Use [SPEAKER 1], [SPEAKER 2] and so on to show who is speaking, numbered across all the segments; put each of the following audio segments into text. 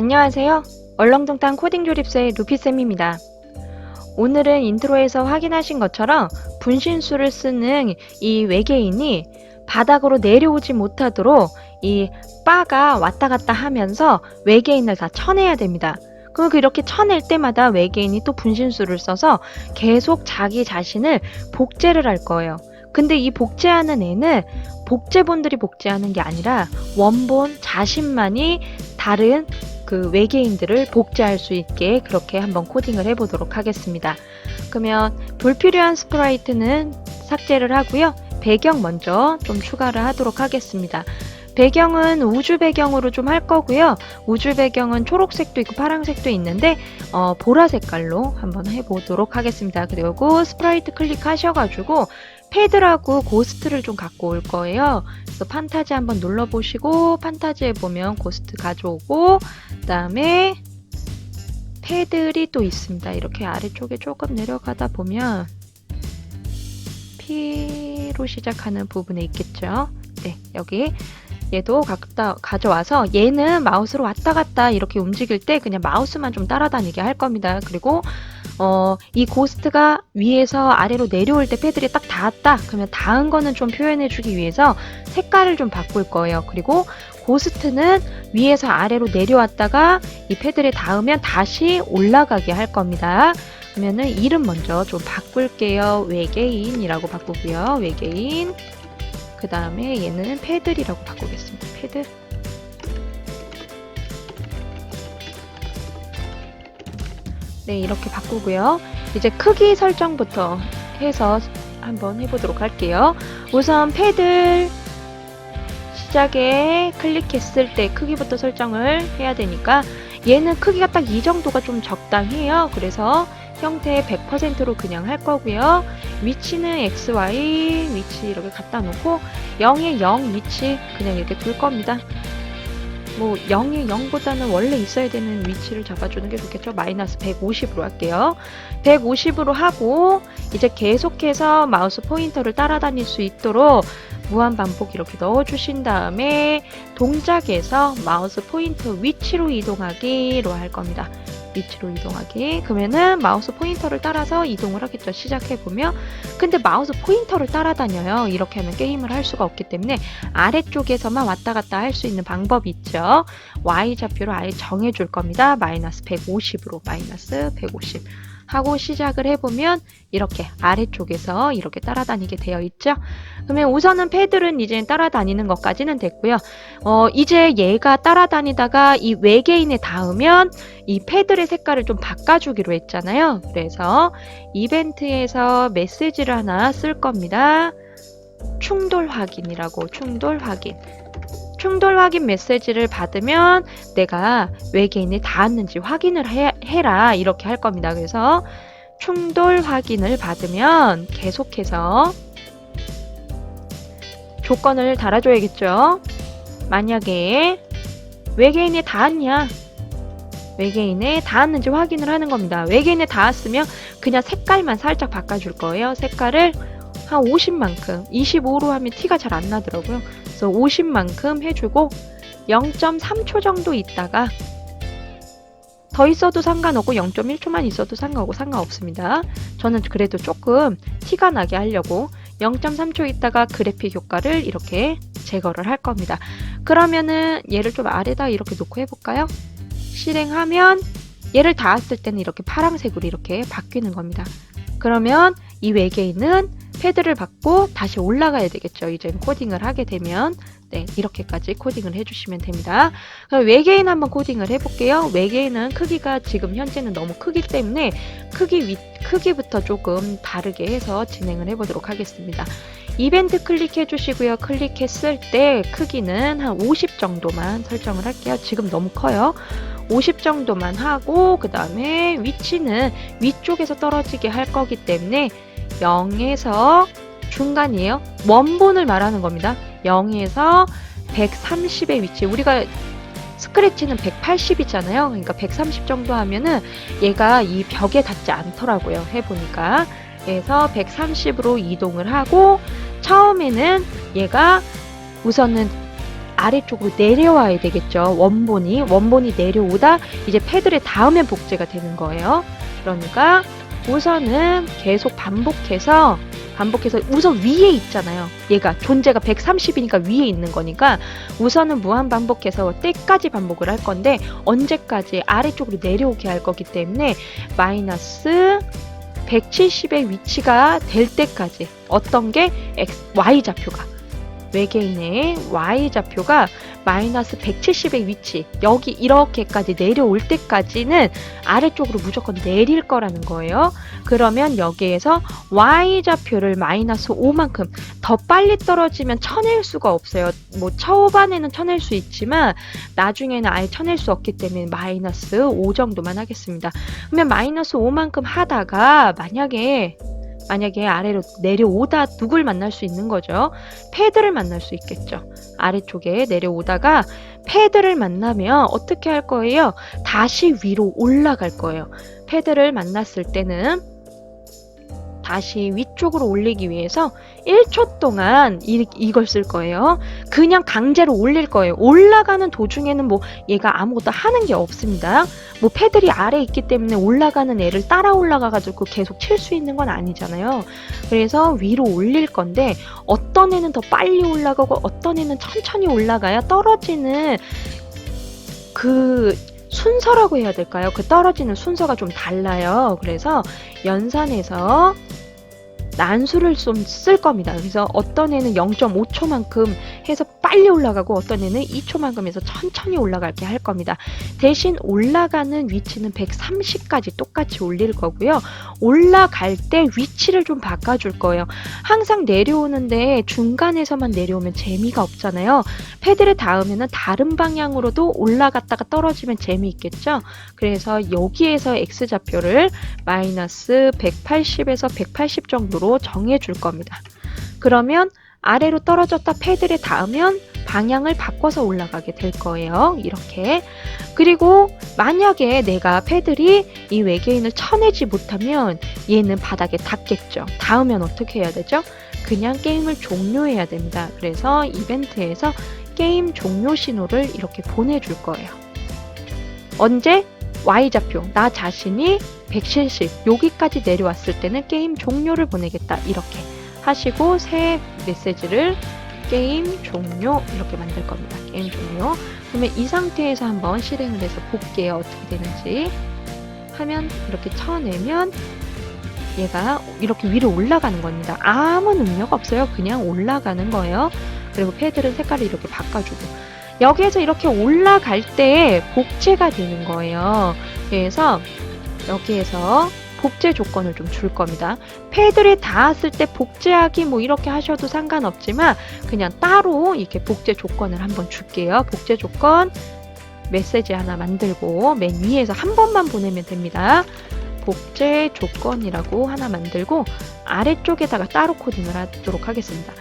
[SPEAKER 1] 안녕하세요. 얼렁뚱땅 코딩 조립소의 루피쌤입니다. 오늘은 인트로에서 확인하신 것처럼 분신술을 쓰는 이 외계인이 바닥으로 내려오지 못하도록 이 바가 왔다 갔다 하면서 외계인을 다 쳐내야 됩니다. 그럼 이렇게 쳐낼 때마다 외계인이 또 분신술을 써서 계속 자기 자신을 복제를 할 거예요. 근데 이 복제하는 애는 복제본들이 복제하는 게 아니라 원본 자신만이 다른 그 외계인들을 복제할 수 있게 그렇게 한번 코딩을 해보도록 하겠습니다. 그러면 불필요한 스프라이트는 삭제를 하고요. 배경 먼저 좀 추가를 하도록 하겠습니다. 배경은 우주 배경으로 좀 할 거고요. 우주 배경은 초록색도 있고 파란색도 있는데 보라 색깔로 한번 해보도록 하겠습니다. 그리고 스프라이트 클릭하셔가지고 패드라고 고스트를 좀 갖고 올 거예요. 그래서 판타지 한번 눌러보시고 판타지에 보면 고스트 가져오고 그 다음에 패들이 또 있습니다. 이렇게 아래쪽에 조금 내려가다 보면 P로 시작하는 부분에 있겠죠. 네, 여기 얘도 가져와서 얘는 마우스로 왔다 갔다 이렇게 움직일 때 그냥 마우스만 좀 따라다니게 할 겁니다. 그리고 이 고스트가 위에서 아래로 내려올 때 패들이 딱 닿았다. 그러면 닿은 거는 좀 표현해 주기 위해서 색깔을 좀 바꿀 거예요. 그리고 고스트는 위에서 아래로 내려왔다가 이 패들에 닿으면 다시 올라가게 할 겁니다. 그러면은 이름 먼저 좀 바꿀게요. 외계인이라고 바꾸고요. 외계인. 그 다음에 얘는 패들이라고 바꾸겠습니다. 패들. 네, 이렇게 바꾸고요. 이제 크기 설정부터 해서 한번 해보도록 할게요. 우선 패들 시작에 클릭했을 때 크기부터 설정을 해야 되니까 얘는 크기가 딱 이 정도가 좀 적당해요. 그래서 형태 100%로 그냥 할 거고요. 위치는 XY 위치 이렇게 갖다 놓고 0에 0 위치 그냥 이렇게 둘 겁니다. 뭐 0에 0보다는 원래 있어야 되는 위치를 잡아주는 게 좋겠죠. 마이너스 150으로 할게요. 150으로 하고 이제 계속해서 마우스 포인터를 따라다닐 수 있도록 무한반복 이렇게 넣어주신 다음에 동작에서 마우스 포인터 위치로 이동하기로 할 겁니다. 위치로 이동하기. 그러면은 마우스 포인터를 따라서 이동을 하겠죠. 시작해보면. 근데 마우스 포인터를 따라다녀요. 이렇게 하면 게임을 할 수가 없기 때문에 아래쪽에서만 왔다 갔다 할 수 있는 방법이 있죠. Y좌표를 아예 정해줄 겁니다. 마이너스 150으로 마이너스 150 하고 시작을 해보면 이렇게 아래쪽에서 이렇게 따라다니게 되어 있죠. 그러면 우선은 패들은 이제 따라다니는 것까지는 됐고요. 이제 얘가 따라다니다가 이 외계인에 닿으면 이 패들의 색깔을 좀 바꿔주기로 했잖아요. 그래서 이벤트에서 메시지를 하나 쓸 겁니다. 충돌 확인이라고 충돌 확인. 충돌 확인 메시지를 받으면 내가 외계인에 닿았는지 확인을 해라 이렇게 할 겁니다. 그래서 충돌 확인을 받으면 계속해서 조건을 달아줘야겠죠. 만약에 외계인에 닿았냐 외계인에 닿았는지 확인을 하는 겁니다. 외계인에 닿았으면 그냥 색깔만 살짝 바꿔줄 거예요. 색깔을 한 50만큼 25로 하면 티가 잘 안 나더라고요. 그래서 50만큼 해주고 0.3초 정도 있다가 더 있어도 상관없고 0.1초만 있어도 상관없습니다. 저는 그래도 조금 티가 나게 하려고 0.3초 있다가 그래픽 효과를 이렇게 제거를 할 겁니다. 그러면은 얘를 좀 아래다 이렇게 놓고 해볼까요? 실행하면 얘를 닿았을 때는 이렇게 파란색으로 이렇게 바뀌는 겁니다. 그러면 이 외계인은 패드를 받고 다시 올라가야 되겠죠. 이제 코딩을 하게 되면 네, 이렇게까지 코딩을 해주시면 됩니다. 그럼 외계인 한번 코딩을 해볼게요. 외계인은 크기가 지금 현재는 너무 크기 때문에 크기부터 조금 다르게 해서 진행을 해보도록 하겠습니다. 이벤트 클릭해 주시고요. 클릭했을 때 크기는 한 50 정도만 설정을 할게요. 지금 너무 커요. 50 정도만 하고 그 다음에 위치는 위쪽에서 떨어지게 할 거기 때문에 0에서 중간이에요. 원본을 말하는 겁니다. 0에서 130의 위치. 우리가 스크래치는 180이잖아요. 그러니까 130 정도 하면은 얘가 이 벽에 닿지 않더라고요. 해보니까. 그래서 130으로 이동을 하고 처음에는 얘가 우선은 아래쪽으로 내려와야 되겠죠. 원본이 내려오다 이제 패드를 닿으면 복제가 되는 거예요. 그러니까 우선은 계속 반복해서 우선 위에 있잖아요. 얘가 존재가 130이니까 위에 있는 거니까 우선은 무한 반복해서 때까지 반복을 할 건데 언제까지 아래쪽으로 내려오게 할 거기 때문에 마이너스 170의 위치가 될 때까지 어떤 게 Y좌표가 외계인의 Y좌표가 마이너스 170의 위치 여기 이렇게까지 내려올 때까지는 아래쪽으로 무조건 내릴 거라는 거예요. 그러면 여기에서 Y좌표를 마이너스 5만큼 더 빨리 떨어지면 쳐낼 수가 없어요. 뭐 초반에는 쳐낼 수 있지만 나중에는 아예 쳐낼 수 없기 때문에 마이너스 5 정도만 하겠습니다. 그러면 마이너스 5만큼 하다가 만약에 아래로 내려오다 누굴 만날 수 있는 거죠? 패드를 만날 수 있겠죠. 아래쪽에 내려오다가 패드를 만나면 어떻게 할 거예요? 다시 위로 올라갈 거예요. 패드를 만났을 때는 다시 위쪽으로 올리기 위해서 1초 동안 이걸 쓸 거예요. 그냥 강제로 올릴 거예요. 올라가는 도중에는 뭐 얘가 아무것도 하는 게 없습니다. 뭐 패들이 아래에 있기 때문에 올라가는 애를 따라 올라가가지고 계속 칠 수 있는 건 아니잖아요. 그래서 위로 올릴 건데 어떤 애는 더 빨리 올라가고 어떤 애는 천천히 올라가야 떨어지는 그 순서라고 해야 될까요? 그 떨어지는 순서가 좀 달라요. 그래서 연산에서 난수를 좀 쓸 겁니다. 그래서 어떤 애는 0.5초만큼 해서 빨리 올라가고 어떤 애는 2초만큼 해서 천천히 올라가게 할 겁니다. 대신 올라가는 위치는 130까지 똑같이 올릴 거고요. 올라갈 때 위치를 좀 바꿔줄 거예요. 항상 내려오는데 중간에서만 내려오면 재미가 없잖아요. 패드를 닿으면 다른 방향으로도 올라갔다가 떨어지면 재미있겠죠. 그래서 여기에서 X좌표를 마이너스 180에서 180 정도로 정해줄 겁니다. 그러면 아래로 떨어졌다 패드에 닿으면 방향을 바꿔서 올라가게 될 거예요. 이렇게. 그리고 만약에 내가 패들이 이 외계인을 쳐내지 못하면 얘는 바닥에 닿겠죠. 닿으면 어떻게 해야 되죠? 그냥 게임을 종료해야 됩니다. 그래서 이벤트에서 게임 종료 신호를 이렇게 보내줄 거예요. 언제? Y좌표, 나 자신이 170 여기까지 내려왔을 때는 게임 종료를 보내겠다. 이렇게 하시고 새 메시지를 게임 종료 이렇게 만들 겁니다. 게임 종료. 그러면 이 상태에서 한번 실행을 해서 볼게요. 어떻게 되는지. 하면 이렇게 쳐내면 얘가 이렇게 위로 올라가는 겁니다. 아무 능력 없어요. 그냥 올라가는 거예요. 그리고 패드를 색깔을 이렇게 바꿔주고 여기에서 이렇게 올라갈 때 복제가 되는 거예요. 그래서 여기에서 복제 조건을 좀 줄 겁니다. 패드에 닿았을 때 복제하기 뭐 이렇게 하셔도 상관없지만 그냥 따로 이렇게 복제 조건을 한번 줄게요. 복제 조건 메시지 하나 만들고 맨 위에서 한 번만 보내면 됩니다. 복제 조건이라고 하나 만들고 아래쪽에다가 따로 코딩을 하도록 하겠습니다.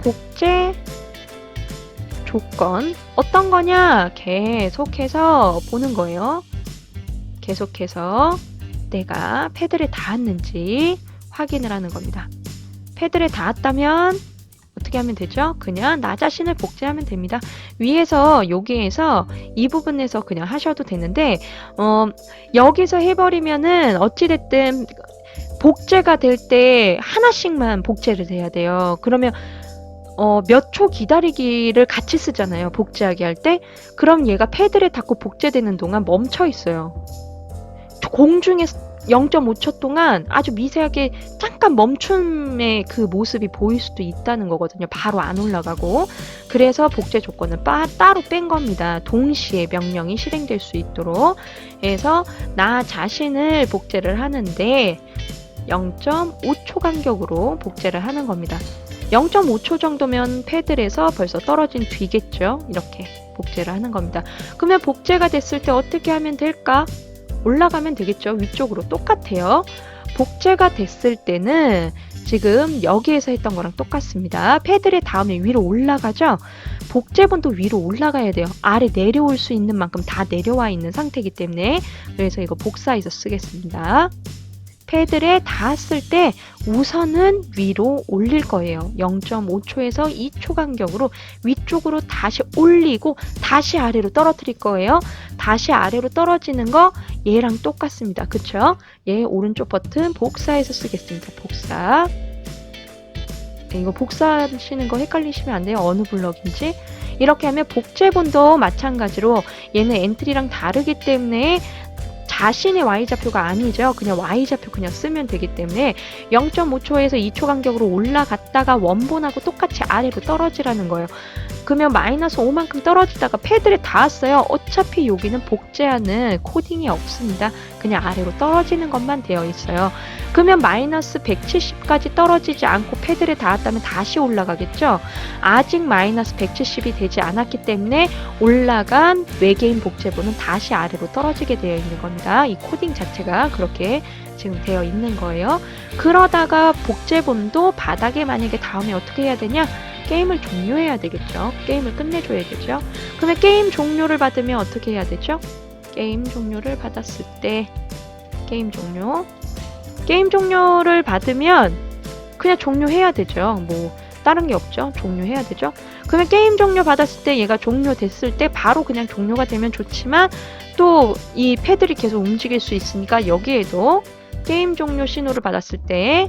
[SPEAKER 1] 복제 조건 어떤 거냐? 계속해서 보는 거예요. 계속해서 내가 패드에 닿았는지 확인을 하는 겁니다. 패드에 닿았다면 어떻게 하면 되죠? 그냥 나 자신을 복제하면 됩니다. 위에서 여기에서 이 부분에서 그냥 하셔도 되는데 여기서 해버리면은 어찌됐든 복제가 될 때 하나씩만 복제를 해야 돼요. 그러면 몇 초 기다리기를 같이 쓰잖아요. 복제하기 할 때. 그럼 얘가 패드에 닿고 복제되는 동안 멈춰 있어요. 공중에 0.5초 동안 아주 미세하게 잠깐 멈춤의 그 모습이 보일 수도 있다는 거거든요. 바로 안 올라가고. 그래서 복제 조건을 따로 뺀 겁니다. 동시에 명령이 실행될 수 있도록. 그래서 나 자신을 복제를 하는데 0.5초 간격으로 복제를 하는 겁니다. 0.5초 정도면 패드에서 벌써 떨어진 뒤겠죠. 이렇게 복제를 하는 겁니다. 그러면 복제가 됐을 때 어떻게 하면 될까? 올라가면 되겠죠. 위쪽으로 똑같아요. 복제가 됐을 때는 지금 여기에서 했던 거랑 똑같습니다. 패드에 닿으면 위로 올라가죠. 복제본도 위로 올라가야 돼요. 아래 내려올 수 있는 만큼 다 내려와 있는 상태이기 때문에. 그래서 이거 복사해서 쓰겠습니다. 패드에 닿았을 때 우선은 위로 올릴 거예요. 0.5초에서 2초 간격으로 위쪽으로 다시 올리고 다시 아래로 떨어뜨릴 거예요. 다시 아래로 떨어지는 거 얘랑 똑같습니다. 그쵸? 얘 오른쪽 버튼 복사해서 쓰겠습니다. 복사. 네, 이거 복사하시는 거 헷갈리시면 안 돼요. 어느 블럭인지. 이렇게 하면 복제본도 마찬가지로 얘는 엔트리랑 다르기 때문에 자신의 Y좌표가 아니죠. 그냥 Y좌표 그냥 쓰면 되기 때문에 0.5초에서 2초 간격으로 올라갔다가 원본하고 똑같이 아래로 떨어지라는 거예요. 그러면 마이너스 5만큼 떨어지다가 패드에 닿았어요. 어차피 여기는 복제하는 코딩이 없습니다. 그냥 아래로 떨어지는 것만 되어 있어요. 그러면 마이너스 170까지 떨어지지 않고 패드에 닿았다면 다시 올라가겠죠. 아직 마이너스 170이 되지 않았기 때문에 올라간 외계인 복제본은 다시 아래로 떨어지게 되어 있는 겁니다. 이 코딩 자체가 그렇게 지금 되어 있는 거예요. 그러다가 복제본도 바닥에 만약에 닿으면 어떻게 해야 되냐? 게임을 종료해야 되겠죠. 게임을 끝내줘야겠죠. 그러면 게임 종료를 받으면 어떻게 해야 되죠? 게임 종료를 받았을 때 게임 종료를 받으면 그냥 종료해야 되죠. 뭐 다른 게 없죠. 종료해야 되죠. 그러면 게임 종료 받았을 때 얘가 종료됐을 때 바로 그냥 종료가 되면 좋지만 또 이 패드를 계속 움직일 수 있으니까 여기에도 게임 종료 신호를 받았을 때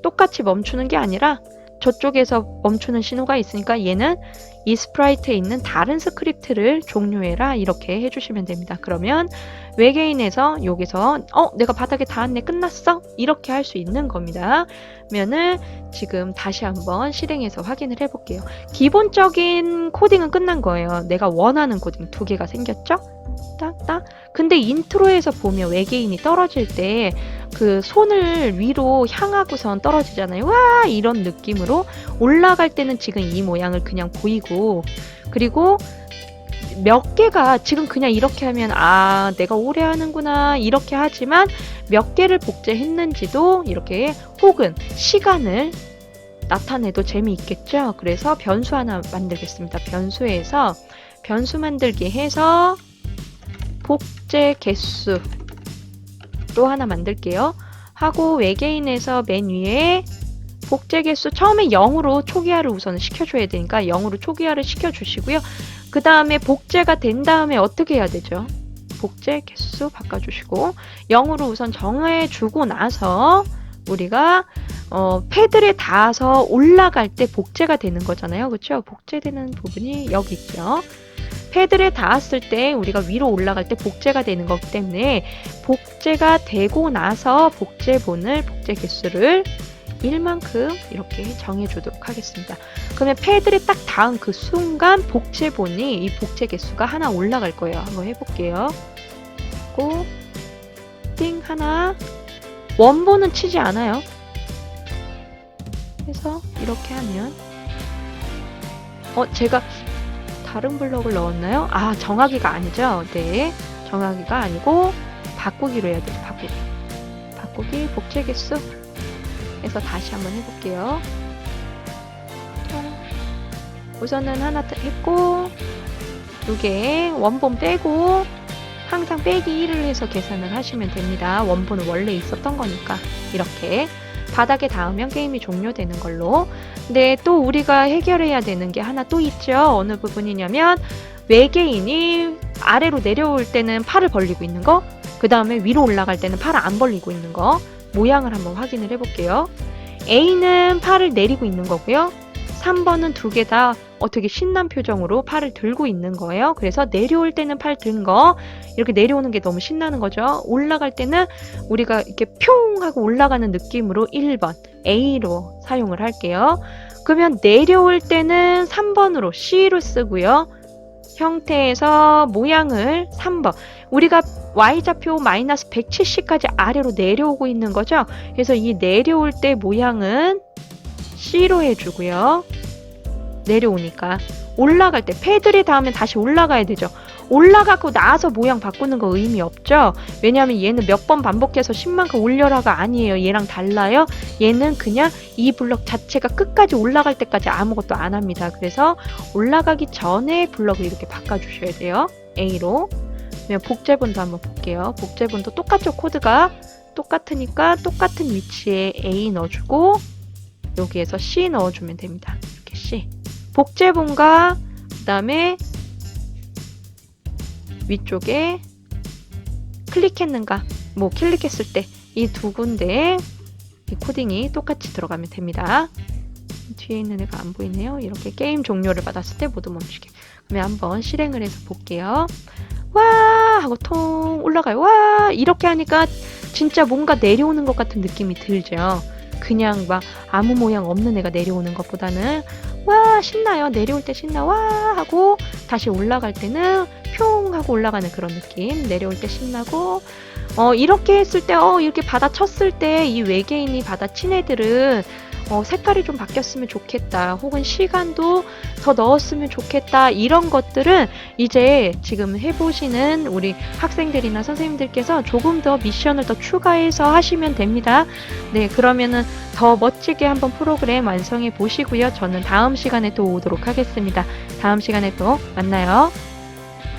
[SPEAKER 1] 똑같이 멈추는 게 아니라 저쪽에서 멈추는 신호가 있으니까 얘는 이 스프라이트에 있는 다른 스크립트를 종료해라 이렇게 해주시면 됩니다. 그러면 외계인에서 여기서 내가 바닥에 닿았네 끝났어? 이렇게 할 수 있는 겁니다. 그러면은 지금 다시 한번 실행해서 확인을 해볼게요. 기본적인 코딩은 끝난 거예요. 내가 원하는 코딩 2개가 생겼죠? 딱딱. 근데 인트로에서 보면 외계인이 떨어질 때 그 손을 위로 향하고선 떨어지잖아요. 와 이런 느낌으로 올라갈 때는 지금 이 모양을 그냥 보이고 그리고 몇 개가 지금 그냥 이렇게 하면 아 내가 오래 하는구나 이렇게 하지만 몇 개를 복제했는지도 이렇게 혹은 시간을 나타내도 재미있겠죠. 그래서 변수 하나 만들겠습니다. 변수에서 변수 만들기 해서 복제 개수 또 하나 만들게요. 하고 외계인에서 맨 위에 복제 개수 처음에 0으로 초기화를 우선 시켜줘야 되니까 0으로 초기화를 시켜주시고요. 그 다음에 복제가 된 다음에 어떻게 해야 되죠? 복제 개수 바꿔주시고 0으로 우선 정해주고 나서 우리가 패드에 닿아서 올라갈 때 복제가 되는 거잖아요. 그렇죠? 복제되는 부분이 여기 있죠. 패드에 닿았을 때 우리가 위로 올라갈 때 복제가 되는 거기 때문에 복제가 되고 나서 복제본을 복제 개수를 1만큼 이렇게 정해주도록 하겠습니다. 그러면 패드에 딱 닿은 그 순간 복제본이 이 복제 개수가 하나 올라갈 거예요. 한번 해볼게요. 고, 띵 하나 원본은 치지 않아요. 그래서 이렇게 하면 제가 다른 블럭을 넣었나요? 아 정하기가 아니죠. 네 정하기가 아니고 바꾸기로 해야 돼요. 바꾸기 복제 개수 해서 다시 한번 해볼게요. 우선은 하나 했고 2개 원본 빼고 항상 빼기 1을 해서 계산을 하시면 됩니다. 원본은 원래 있었던 거니까 이렇게 바닥에 닿으면 게임이 종료되는 걸로. 근데 또 우리가 해결해야 되는 게 하나 또 있죠. 어느 부분이냐면 외계인이 아래로 내려올 때는 팔을 벌리고 있는 거, 그 다음에 위로 올라갈 때는 팔을 안 벌리고 있는 거 모양을 한번 확인을 해볼게요. A는 팔을 내리고 있는 거고요. 3번은 2개 다 되게 신난 표정으로 팔을 들고 있는 거예요. 그래서 내려올 때는 팔 든 거 이렇게 내려오는 게 너무 신나는 거죠. 올라갈 때는 우리가 이렇게 뿅 하고 올라가는 느낌으로 1번 A로 사용을 할게요. 그러면 내려올 때는 3번으로 C로 쓰고요. 형태에서 모양을 3번 우리가 Y좌표 마이너스 170까지 아래로 내려오고 있는 거죠. 그래서 이 내려올 때 모양은 C로 해주고요. 내려오니까 올라갈 때 패드에 닿으면 다시 올라가야 되죠. 올라가고 나서 모양 바꾸는 거 의미 없죠. 왜냐하면 얘는 몇 번 반복해서 10만큼 올려라가 아니에요. 얘랑 달라요. 얘는 그냥 이 블럭 자체가 끝까지 올라갈 때까지 아무것도 안 합니다. 그래서 올라가기 전에 블럭을 이렇게 바꿔주셔야 돼요. A로. 그러면 복제본도 한번 볼게요. 복제본도 똑같죠. 코드가 똑같으니까 똑같은 위치에 A 넣어주고 여기에서 C 넣어주면 됩니다. 이렇게 C. 복제본과 그 다음에 위쪽에 클릭했는가 뭐 클릭했을 때 이 두 군데 이 코딩이 똑같이 들어가면 됩니다. 뒤에 있는 애가 안 보이네요. 이렇게 게임 종료를 받았을 때 모두 멈추게. 그러면 한번 실행을 해서 볼게요. 와 하고 통 올라가요. 와 이렇게 하니까 진짜 뭔가 내려오는 것 같은 느낌이 들죠. 그냥 막 아무 모양 없는 애가 내려오는 것보다는 와 신나요. 내려올 때 신나 와 하고 다시 올라갈 때는 평 하고 올라가는 그런 느낌. 내려올 때 신나고 이렇게 했을 때 이렇게 받아쳤을 때 이 외계인이 받아친 애들은 색깔이 좀 바뀌었으면 좋겠다. 혹은 시간도 더 넣었으면 좋겠다. 이런 것들은 이제 지금 해보시는 우리 학생들이나 선생님들께서 조금 더 미션을 더 추가해서 하시면 됩니다. 네, 그러면은 더 멋지게 한번 프로그램 완성해 보시고요. 저는 다음 시간에 또 오도록 하겠습니다. 다음 시간에 또 만나요.